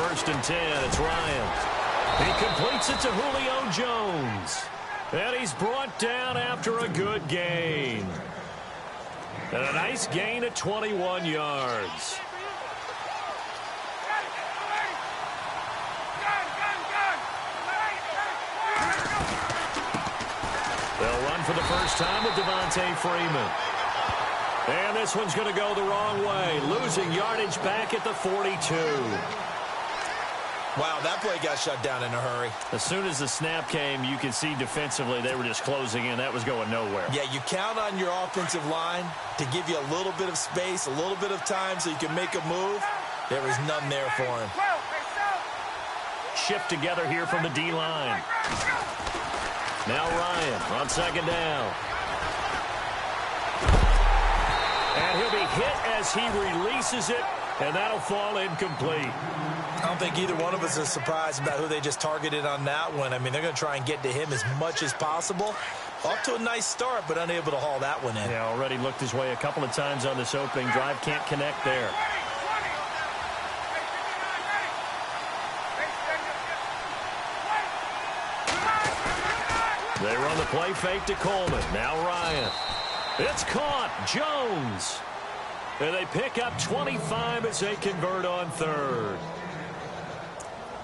first and 10. It's Ryan. He completes it to Julio Jones. And he's brought down after a good gain. And a nice gain at 21 yards. They'll run for the first time with Devontae Freeman. And this one's going to go the wrong way, losing yardage back at the 42. Wow, that play got shut down in a hurry. As soon as the snap came, you could see defensively they were just closing in. That was going nowhere. Yeah, you count on your offensive line to give you a little bit of space, a little bit of time so you can make a move. There was none there for him. Shift together here from the D-line. Now Ryan on second down. And he'll be hit as he releases it, and that'll fall incomplete. I don't think either one of us is surprised about who they just targeted on that one. I mean, they're going to try and get to him as much as possible. Off to a nice start, but unable to haul that one in. Yeah, already looked his way a couple of times on this opening drive. Can't connect there. They run the play fake to Coleman. Now Ryan. It's caught. Jones. And they pick up 25 as they convert on third.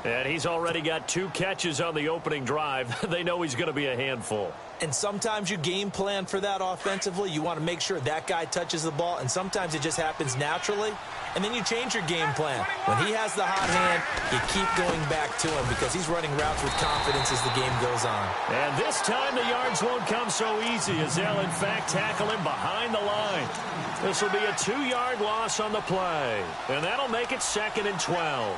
And he's already got 2 catches on the opening drive. They know he's going to be a handful. And sometimes you game plan for that offensively. You want to make sure that guy touches the ball, and sometimes it just happens naturally. And then you change your game plan. When he has the hot hand, you keep going back to him because he's running routes with confidence as the game goes on. And this time the yards won't come so easy as they'll, in fact, tackle him behind the line. This will be a 2-yard loss on the play. And that'll make it 2nd and 12.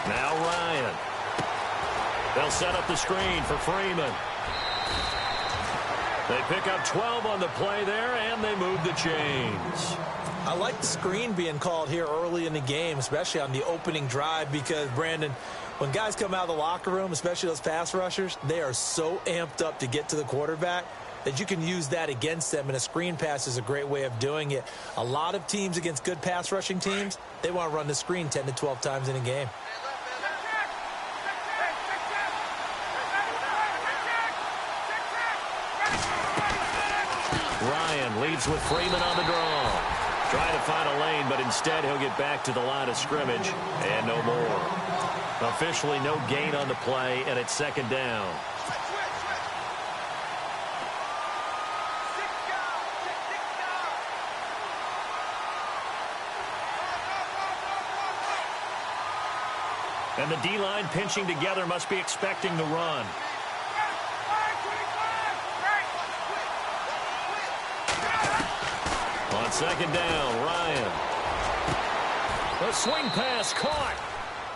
Now Ryan. They'll set up the screen for Freeman. They pick up 12 on the play there, and they move the chains. I like the screen being called here early in the game, especially on the opening drive, because, Brandon, when guys come out of the locker room, especially those pass rushers, they are so amped up to get to the quarterback that you can use that against them, and a screen pass is a great way of doing it. A lot of teams against good pass rushing teams, they want to run the screen 10 to 12 times in a game. Ryan leads with Freeman on the draw. Trying to find a lane, but instead he'll get back to the line of scrimmage and no more. Officially no gain on the play, and it's 2nd down. And the D-line pinching together must be expecting the run. On 2nd down, Ryan. A swing pass caught.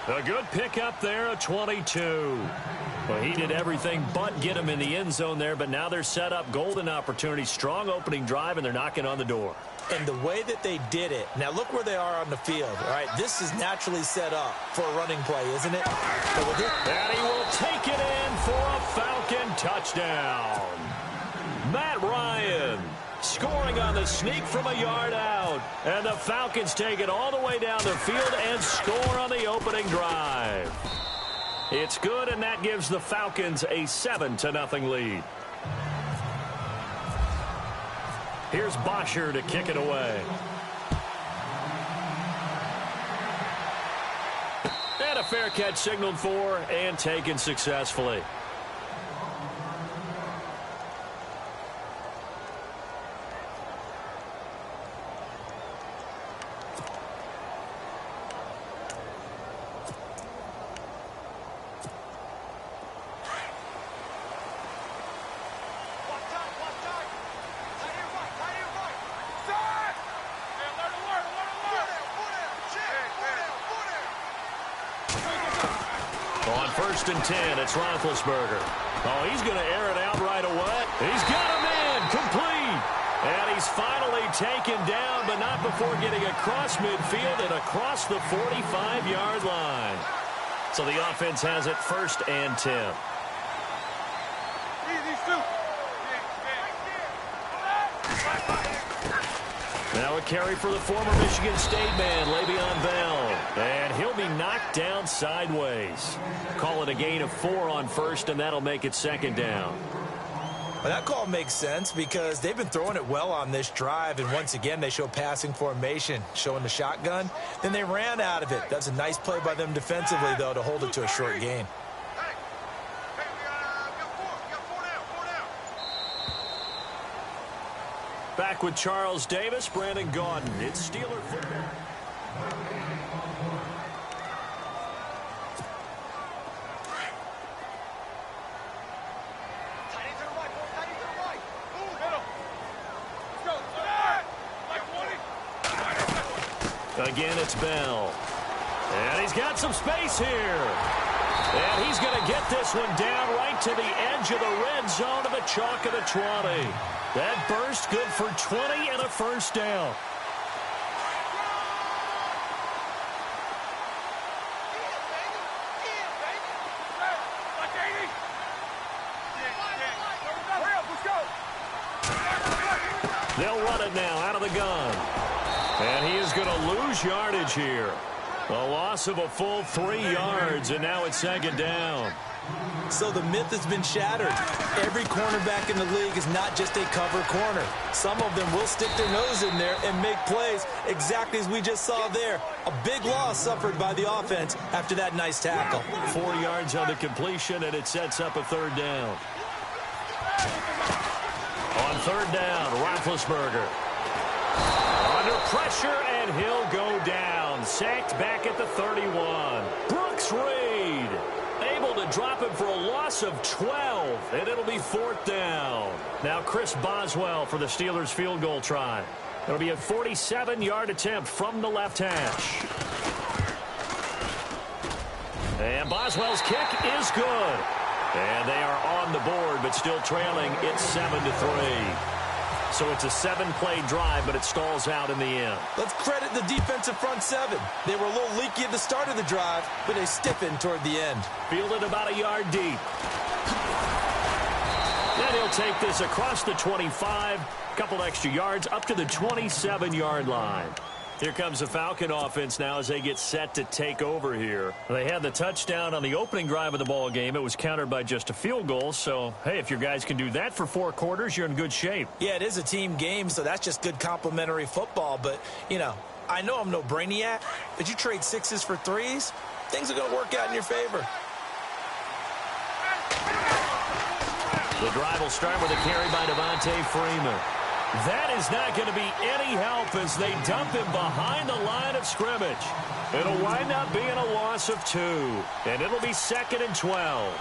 A good pickup there, a 22. Well, he did everything but get him in the end zone there, but now they're set up. Golden opportunity, strong opening drive, and they're knocking on the door. And the way that they did it, now look where they are on the field, all right? This is naturally set up for a running play, isn't it? And he will take it in for a Falcon touchdown. Matt Ryan scoring on the sneak from a yard out. And the Falcons take it all the way down the field and score on the opening drive. It's good, and that gives the Falcons a 7-0 lead. Here's Bosher to kick it away. And a fair catch signaled for and taken successfully. On 1st and 10, it's Roethlisberger. Oh, he's going to air it out right away. He's got him in, complete. And he's finally taken down, but not before getting across midfield and across the 45-yard line. So the offense has it 1st and 10. Now a carry for the former Michigan State man, Le'Veon Bell. And he'll be knocked down sideways. Call it a gain of 4 on 1st, and that'll make it 2nd down. Well, that call makes sense because they've been throwing it well on this drive, and once again they show passing formation, showing the shotgun. Then they ran out of it. That's a nice play by them defensively, though, to hold it to a short gain. Back with Charles Davis, Brandon Gaudin. It's Steeler football. Again, it's Bell. And he's got some space here. And he's going to get this one down right to the edge of the red zone of the chalk of the 20. That burst good for 20 and a 1st down. They'll run it now out of the gun. And he is going to lose yardage here. A loss of a full 3 yards, and now it's 2nd down. So the myth has been shattered. Every cornerback in the league is not just a cover corner. Some of them will stick their nose in there and make plays exactly as we just saw there. A big loss suffered by the offense after that nice tackle. 4 yards on the completion, and it sets up a 3rd down. On 3rd down, Roethlisberger. Under pressure, and he'll go down. Sacked back at the 31. Brooks Reed able to drop him for a loss of 12, and it'll be 4th down. Now Chris Boswell for the Steelers field goal try. It'll be a 47-yard attempt from the left hash. And Boswell's kick is good. And they are on the board, but still trailing. It's 7-3. So it's a 7-play drive, but it stalls out in the end. Let's credit the defensive front 7. They were a little leaky at the start of the drive, but they stiffened toward the end. Fielded about a yard deep. Then he'll take this across the 25, couple extra yards up to the 27-yard line. Here comes the Falcon offense now as they get set to take over here. They had the touchdown on the opening drive of the ball game. It was countered by just a field goal. So, hey, if your guys can do that for 4 quarters, you're in good shape. Yeah, it is a team game, so that's just good complimentary football. But, you know, I know I'm no brainiac, but you trade 6s for 3s, things are going to work out in your favor. The drive will start with a carry by Devontae Freeman. That is not going to be any help as they dump him behind the line of scrimmage. It'll wind up being a loss of 2, and it'll be 2nd and 12.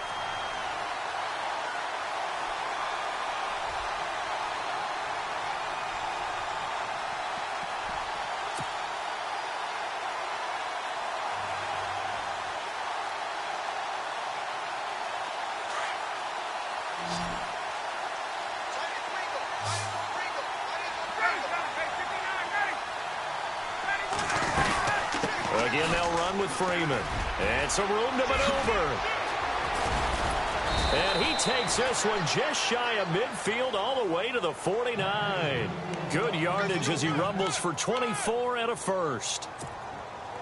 Again, they'll run with Freeman. And some room to maneuver. And he takes this one just shy of midfield all the way to the 49. Good yardage as he rumbles for 24 and a 1st.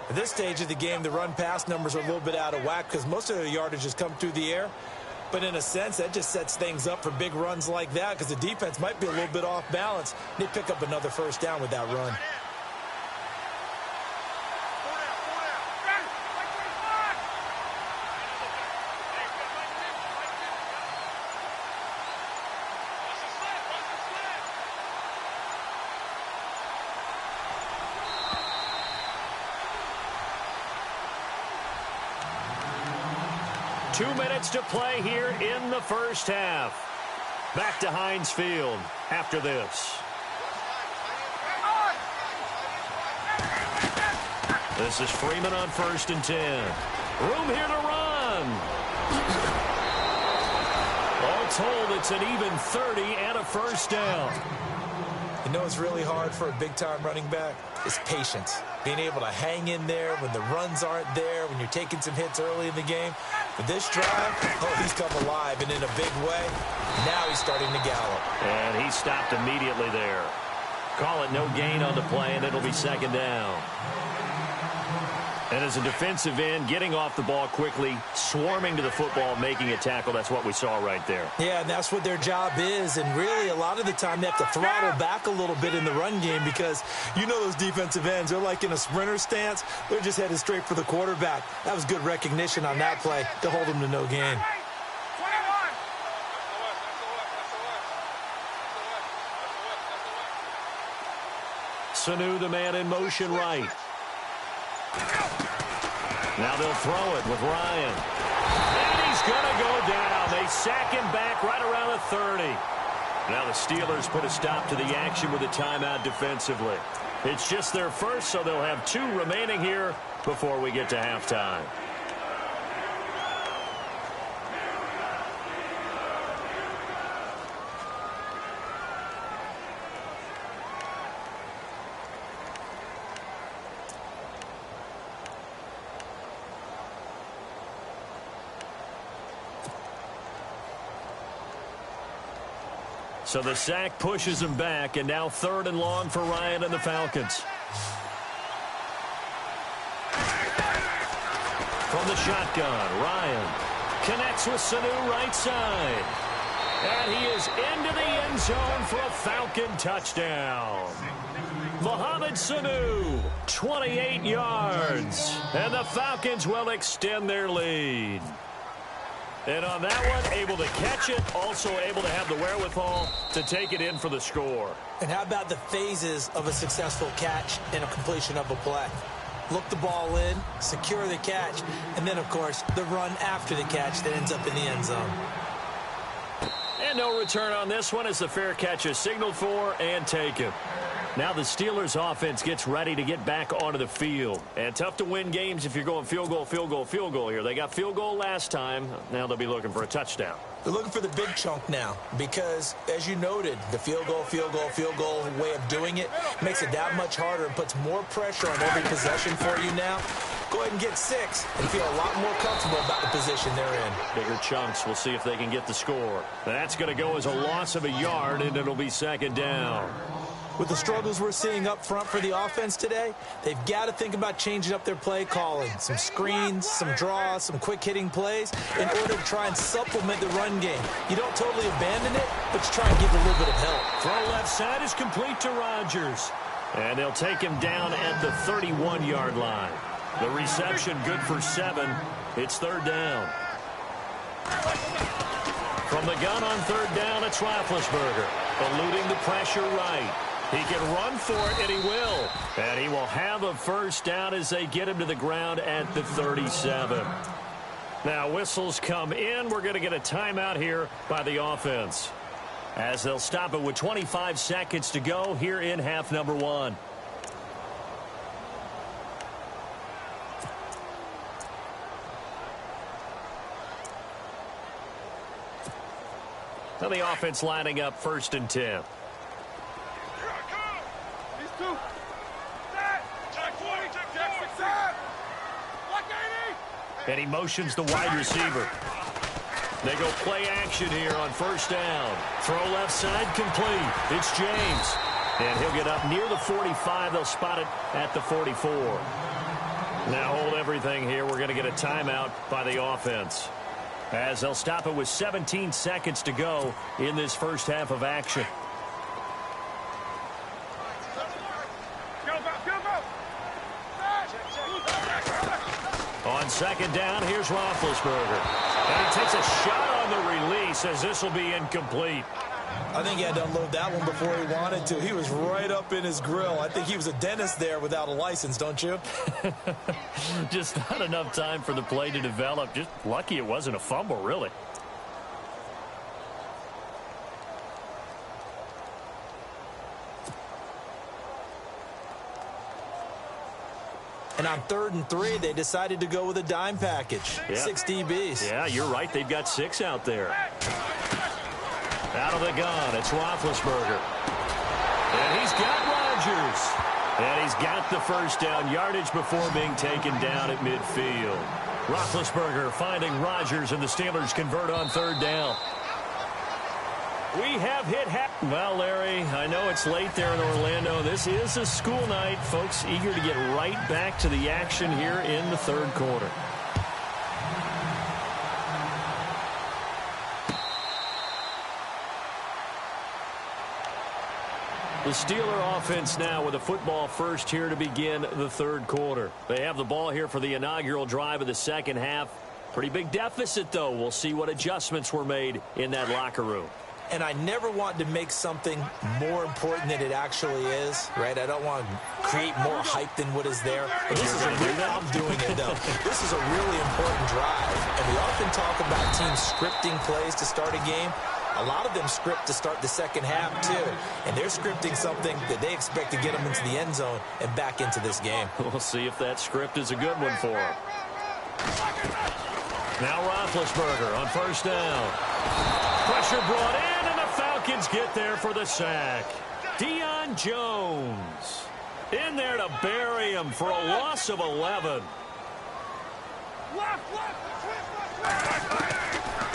At this stage of the game, the run-pass numbers are a little bit out of whack because most of the yardage has come through the air. But in a sense, that just sets things up for big runs like that because the defense might be a little bit off balance. They pick up another 1st down with that run. Two minutes to play here in the 1st half. Back to Heinz Field after this. This is Freeman on 1st and 10. Room here to run. All told, it's an even 30 and a 1st down. You know it's really hard for a big-time running back? It's patience. being able to hang in there when the runs aren't there, when you're taking some hits early in the game. But this drive, he's come alive and in a big way. Now he's starting to gallop. And he stopped immediately there. Call it no gain on the play, and it'll be second down. And as a defensive end, getting off the ball quickly, swarming to the football, making a tackle, that's what we saw right there. Yeah, and that's what their job is. And really, a lot of the time, they have to throttle back a little bit in the run game because you know those defensive ends, they're like in a sprinter stance. They're just headed straight for the quarterback. That was good recognition on that play to hold them to no gain. Sanu, the man in motion right. Now they'll throw it with Ryan. And he's going to go down. They sack him back right around the 30. Now the Steelers put a stop to the action with a timeout defensively. It's just their first, so they'll have 2 remaining here before we get to halftime. So the sack pushes him back, and now 3rd and long for Ryan and the Falcons. From the shotgun, Ryan connects with Sanu right side. And he is into the end zone for a Falcon touchdown. Mohamed Sanu, 28 yards. And the Falcons will extend their lead. And on that one, able to catch it, also able to have the wherewithal to take it in for the score. And how about the phases of a successful catch and a completion of a play? Look the ball in, secure the catch, and then, of course, the run after the catch that ends up in the end zone. And no return on this one as the fair catch is signaled for and taken. Now the Steelers offense gets ready to get back onto the field. And tough to win games if you're going field goal, field goal, field goal here. They got field goal last time. Now they'll be looking for a touchdown. They're looking for the big chunk now because, as you noted, the field goal way of doing it makes it that much harder and puts more pressure on every possession for you now. Go ahead and get 6 and feel a lot more comfortable about the position they're in. Bigger chunks. We'll see if they can get the score. That's going to go as a loss of a yard, and it'll be second down. With the struggles we're seeing up front for the offense today, they've got to think about changing up their play calling. Some screens, some draws, some quick-hitting plays in order to try and supplement the run game. You don't totally abandon it, but you try and give it a little bit of help. Throw left side is complete to Rodgers. And they'll take him down at the 31-yard line. The reception good for 7. It's 3rd down. From the gun on 3rd down, it's Roethlisberger. Eluding the pressure right. He can run for it, and he will. And he will have a first down as they get him to the ground at the 37. Now, whistles come in. We're going to get a timeout here by the offense, as they'll stop it with 25 seconds to go here in half number 1. Now the offense lining up 1st and 10. And he motions the wide receiver. They go play action here on 1st down. Throw left side complete. It's James. And he'll get up near the 45. They'll spot it at the 44. Now hold everything here. We're going to get a timeout by the offense, as they'll stop it with 17 seconds to go in this first half of action. On 2nd down, here's Roethlisberger. And he takes a shot on the release as this will be incomplete. I think he had to unload that one before he wanted to. He was right up in his grill. I think he was a dentist there without a license, don't you? Just not enough time for the play to develop. Just lucky it wasn't a fumble, really. And on 3rd and 3, they decided to go with a dime package. Yeah. 6 DBs. Yeah, you're right. They've got 6 out there. Out of the gun, it's Roethlisberger. And he's got Rodgers. And he's got the first down, yardage before being taken down at midfield. Roethlisberger finding Rodgers, and the Steelers convert on third down. We have hit well, Larry, I know it's late there in Orlando. This is a school night. Folks eager to get right back to the action here in the third quarter. The Steeler offense now with a football first here to begin the third quarter. They have the ball here for the inaugural drive of the second half. Pretty big deficit, though. We'll see what adjustments were made in that locker room. And I never want to make something more important than it actually is, right? I don't want to create more hype than what is there. But this is I'm doing it, though. This is a really important drive. And we often talk about teams scripting plays to start a game. A lot of them script to start the second half, too. And they're scripting something that they expect to get them into the end zone and back into this game. We'll see if that script is a good one for them. Now Roethlisberger on first down. Pressure brought in, and the Falcons get there for the sack. Deion Jones in there to bury him for a loss of 11.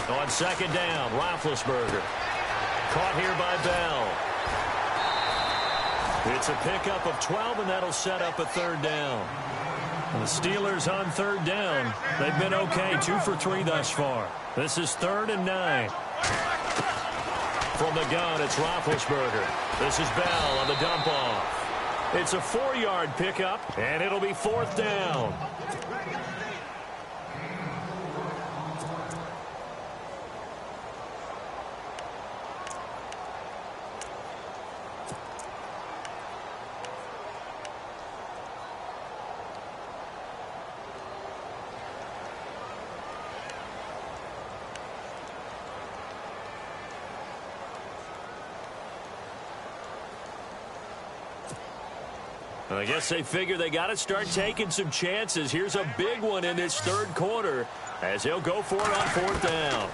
On second down, Roethlisberger. Caught here by Bell. It's a pickup of 12, and that'll set up a third down. And the Steelers on third down. They've been okay, 2 for 3 thus far. This is 3rd and 9. From the gun, it's Roethlisberger. This is Bell on the dump off. It's a 4-yard pickup, and it'll be 4th down. I guess they figure they got to start taking some chances. Here's a big one in this third quarter as he'll go for it on 4th down.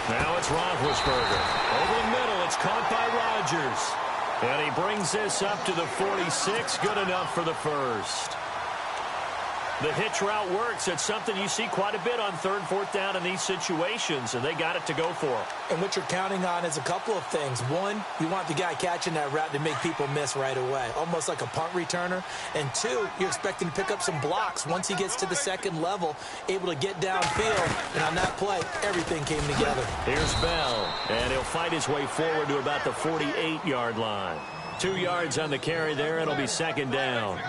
Now it's Roethlisberger. Over the middle, it's caught by Rodgers. And he brings this up to the 46. Good enough for the first. The hitch route works. It's something you see quite a bit on 3rd, 4th down in these situations, and they got it to go for. And what you're counting on is a couple of things. One, you want the guy catching that route to make people miss right away, almost like a punt returner. And 2, you're expecting to pick up some blocks once he gets to the second level, able to get downfield. And on that play, everything came together. Here's Bell, and he'll fight his way forward to about the 48-yard line. 2 yards on the carry there. It'll be 2nd down.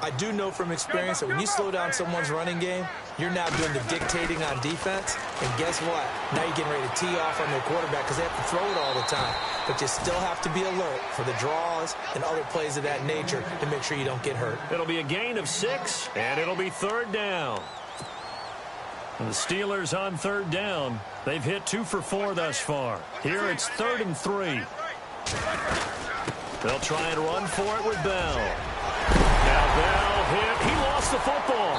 I do know from experience that when you slow down someone's running game, you're now doing the dictating on defense. And guess what? Now you're getting ready to tee off on their quarterback because they have to throw it all the time. But you still have to be alert for the draws and other plays of that nature to make sure you don't get hurt. It'll be a gain of 6, and it'll be 3rd down. And the Steelers on 3rd down. They've hit 2 for 4 thus far. Here it's 3rd and 3. They'll try and run for it with Bell. Now Bell hit. He lost the football.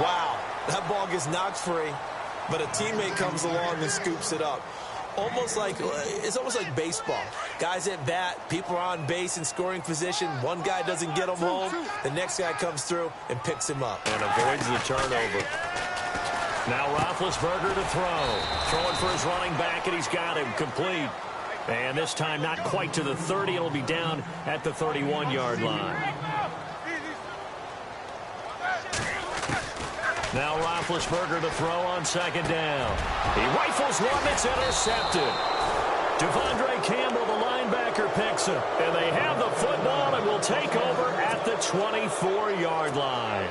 Wow. That ball gets knocked free, but a teammate comes along and scoops it up. It's almost like baseball. Guys at bat, people are on base in scoring position. One guy doesn't get him home. The next guy comes through and picks him up. And avoids the turnover. Now Roethlisberger to throw. Throwing for his running back, and he's got him complete. And this time not quite to the 30. It'll be down at the 31-yard line. Now Roethlisberger to throw on 2nd down. He rifles one that's intercepted. Devondre Campbell, the linebacker, picks him. And they have the football and will take over at the 24-yard line.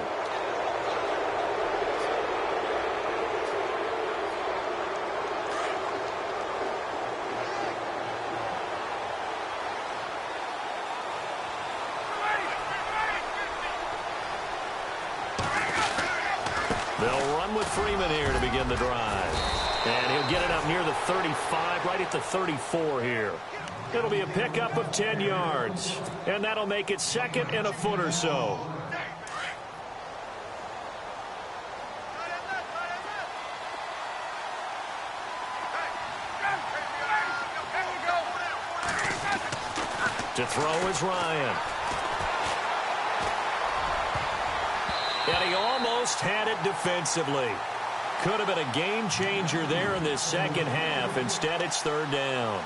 They'll run with Freeman here to begin the drive. And he'll get it up near the 35, right at the 34 here. It'll be a pickup of 10 yards. And that'll make it 2nd and a foot or so. To throw is Ryan. And he almost had it defensively. Could have been a game changer there in this second half. Instead, it's third down.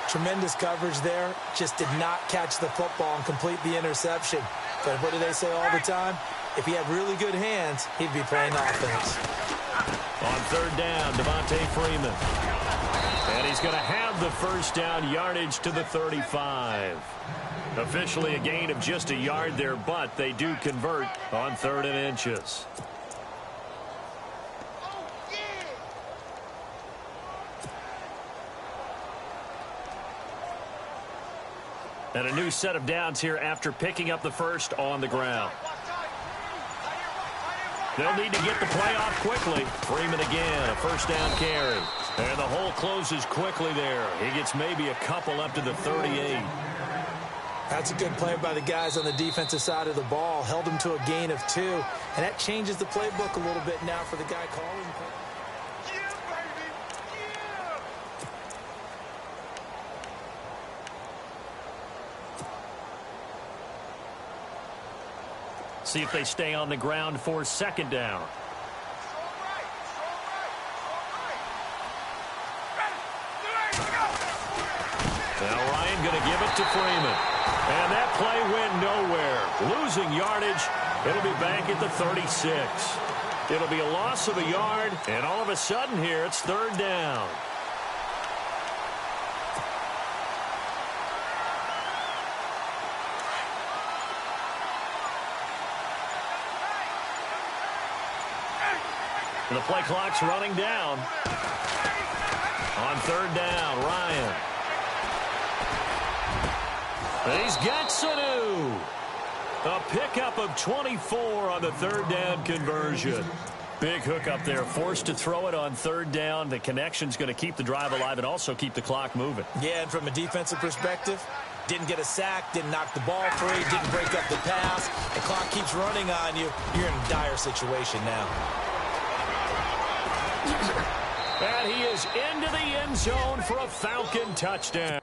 Tremendous coverage there. Just did not catch the football and complete the interception. But what do they say all the time? If he had really good hands, he'd be playing offense. On third down, Devontae Freeman. And he's going to have the first down, yardage to the 35. Officially a gain of just a yard there, but they do convert on 3rd and inches. And a new set of downs here after picking up the first on the ground. They'll need to get the play off quickly. Freeman again, a first down carry. And the hole closes quickly there. He gets maybe a couple up to the 38. That's a good play by the guys on the defensive side of the ball. Held him to a gain of 2. And that changes the playbook a little bit now for the guy calling. See if they stay on the ground for second down. Now Ryan going to give it to Freeman. And that play went nowhere. Losing yardage. It'll be back at the 36. It'll be a loss of a yard. And all of a sudden here, it's third down. The play clock's running down. On third down, Ryan. He's got Sanu. A pickup of 24 on the third down conversion. Big hook up there. Forced to throw it on third down. The connection's going to keep the drive alive and also keep the clock moving. Yeah, and from a defensive perspective, didn't get a sack, didn't knock the ball free, didn't break up the pass. The clock keeps running on you. You're in a dire situation now. And he is into the end zone for a Falcon touchdown.